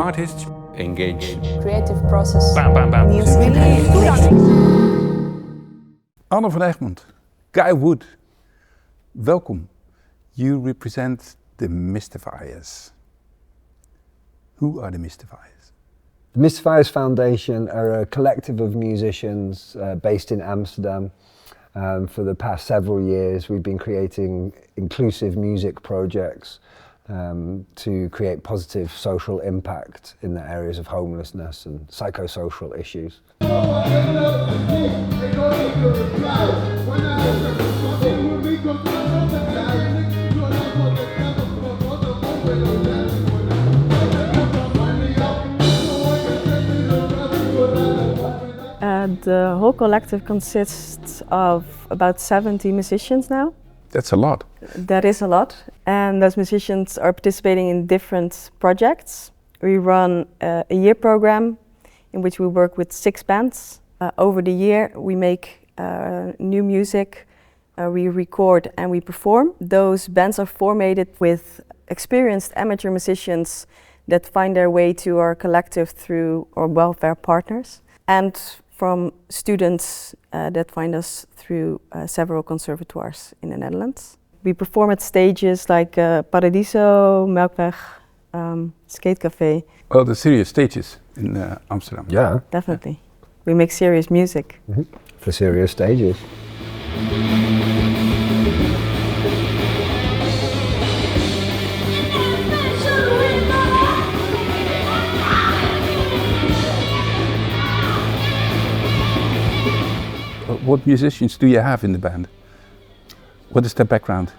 artists engage. Creative process. Bam, bam, bam. News release. Anne van Egmond, Guy Wood, welcome. You represent the Mystifiers. Who are the Mystifiers? The Mystifiers Foundation are a collective of musicians based in Amsterdam. For the past several years we've been creating inclusive music projects to create positive social impact in the areas of homelessness and psychosocial issues. The whole collective consists of about 70 musicians now. That's a lot. That is a lot. And those musicians are participating in different projects. We run a year program in which we work with 6 bands. Over the year we make new music, we record and we perform. Those bands are formed with experienced amateur musicians that find their way to our collective through our welfare partners, and from students that find us through several conservatoires in the Netherlands. We perform at stages like Paradiso, Melkweg, Skate Café. Well, the serious stages in Amsterdam. Yeah. Definitely. We make serious music. Mm-hmm. For serious stages. What musicians do you have in the band? What is their background?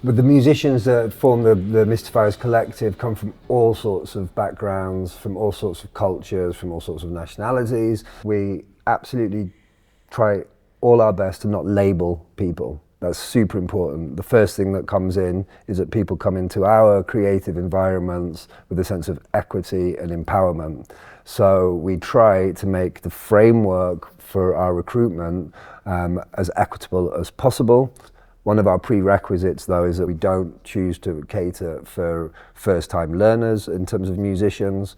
But the musicians that form the Mystifiers collective come from all sorts of backgrounds, from all sorts of cultures, from all sorts of nationalities. We absolutely try all our best to not label people. That's super important. The first thing that comes in is that people come into our creative environments with a sense of equity and empowerment. So we try to make the framework for our recruitment as equitable as possible. One of our prerequisites, though, is that we don't choose to cater for first-time learners in terms of musicians,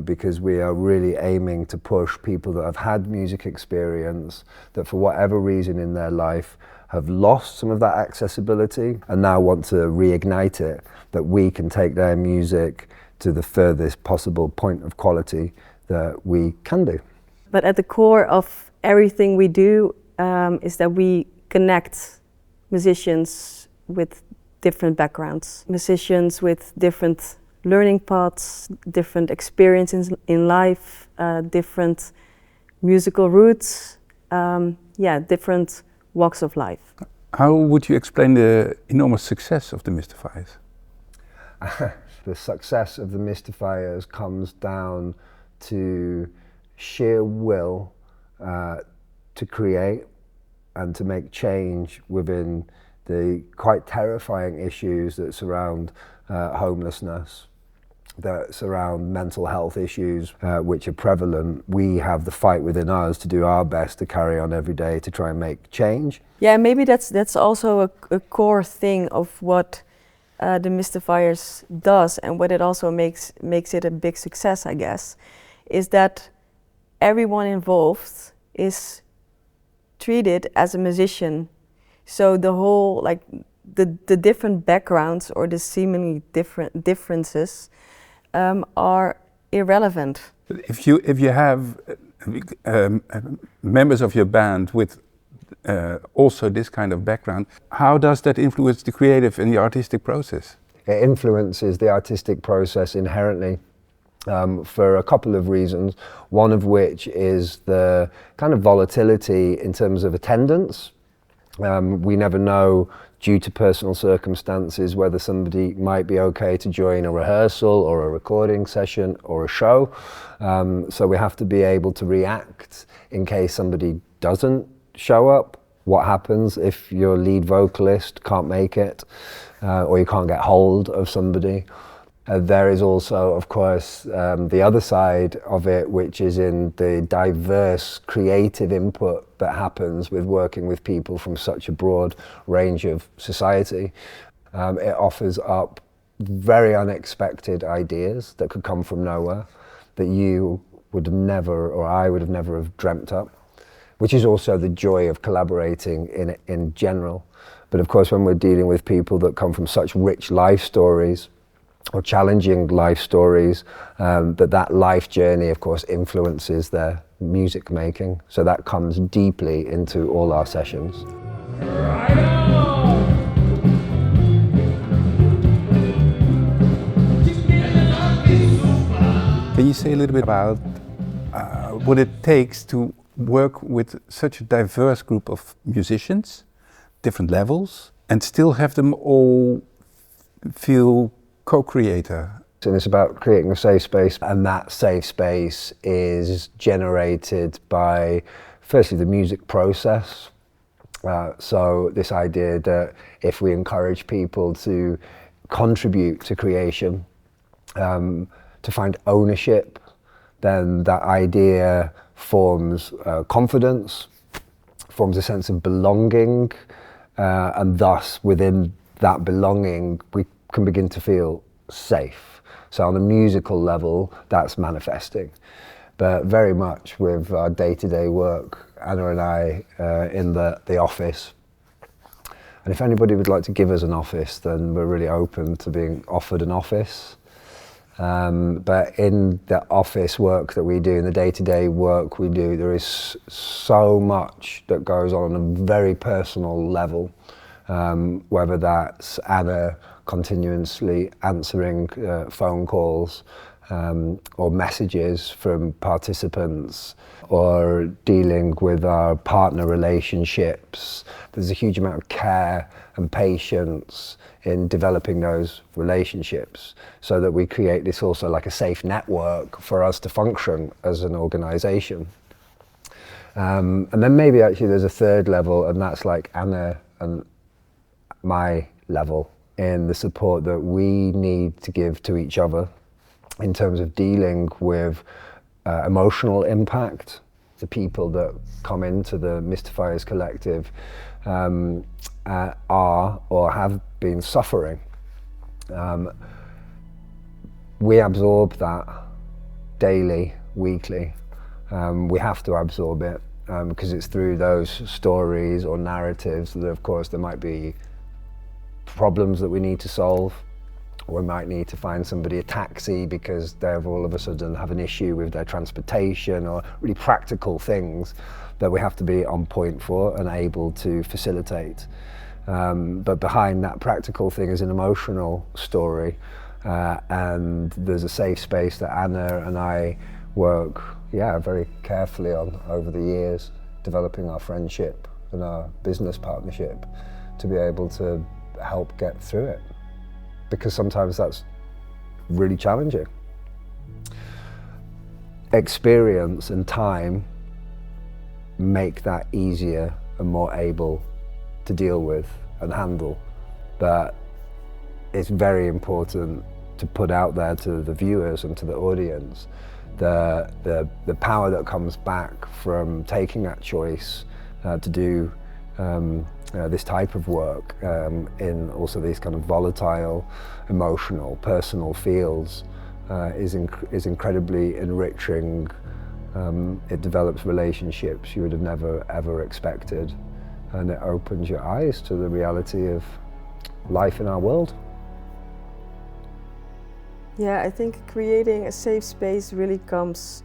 because we are really aiming to push people that have had music experience, that for whatever reason in their life have lost some of that accessibility and now want to reignite it, that we can take their music to the furthest possible point of quality that we can do. But at the core of everything we do is that we connect musicians with different backgrounds, musicians with different learning paths, different experiences in life, different musical roots, different walks of life. How would you explain the enormous success of the Mystifiers? The success of the Mystifiers comes down to sheer will to create and to make change within the quite terrifying issues that surround homelessness, that surround mental health issues which are prevalent. We have the fight within us to do our best to carry on every day to try and make change. Yeah, maybe that's also a core thing of what the Mystifiers does, and what it also makes it a big success, I guess, is that everyone involved is treated as a musician. So the whole, like the different backgrounds or the seemingly different differences are irrelevant. If you have members of your band with also this kind of background, how does that influence the creative and the artistic process? It influences the artistic process inherently. For a couple of reasons, one of which is the kind of volatility in terms of attendance. We never know, due to personal circumstances, whether somebody might be okay to join a rehearsal or a recording session or a show. So we have to be able to react in case somebody doesn't show up. What happens if your lead vocalist can't make it, or you can't get hold of somebody? There is also, of course, the other side of it, which is in the diverse creative input that happens with working with people from such a broad range of society. It offers up very unexpected ideas that could come from nowhere that you would have never, or I would have never have dreamt up, which is also the joy of collaborating in general. But of course, when we're dealing with people that come from such rich life stories or challenging life stories, that life journey, of course, influences their music making. So that comes deeply into all our sessions. Can you say a little bit about what it takes to work with such a diverse group of musicians, different levels, and still have them all feel co-creator? And it's about creating a safe space, and that safe space is generated by, firstly, the music process. So this idea that if we encourage people to contribute to creation, to find ownership, then that idea forms confidence, forms a sense of belonging, and thus within that belonging we can begin to feel safe. So on a musical level that's manifesting, but very much with our day-to-day work, Anna and I in the office. And if anybody would like to give us an office, then we're really open to being offered an office. But in the office work that we do, in the day-to-day work we do, there is so much that goes on a very personal level, whether that's Anna continuously answering phone calls or messages from participants, or dealing with our partner relationships. There's a huge amount of care and patience in developing those relationships, so that we create this also like a safe network for us to function as an organization. And then maybe actually there's a third level, and that's like Anna and my level, in the support that we need to give to each other in terms of dealing with emotional impact. The people that come into the Mystifiers Collective are or have been suffering. We absorb that daily, weekly. We have to absorb it because it's through those stories or narratives that, of course, there might be problems that we need to solve. Or we might need to find somebody a taxi because they've all of a sudden have an issue with their transportation, or really practical things that we have to be on point for and able to facilitate. But behind that practical thing is an emotional story, and there's a safe space that Anna and I work very carefully on over the years, developing our friendship and our business partnership to be able to help get through it. Because sometimes that's really challenging. Experience and time make that easier and more able to deal with and handle. But it's very important to put out there to the viewers and to the audience the power that comes back from taking that choice to do this type of work in also these kind of volatile, emotional, personal fields is incredibly enriching. It develops relationships you would have never ever expected, and it opens your eyes to the reality of life in our world. Yeah, I think creating a safe space really comes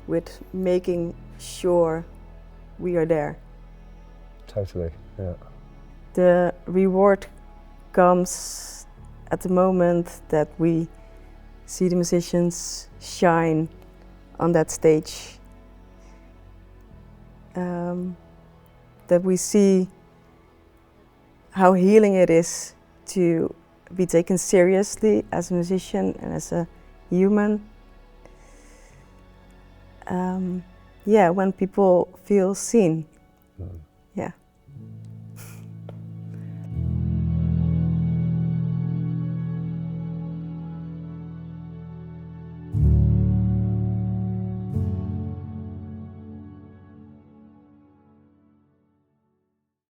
with making sure we are there. Totally, yeah. The reward comes at the moment that we see the musicians shine on that stage. That we see how healing it is to be taken seriously as a musician and as a human. When people feel seen.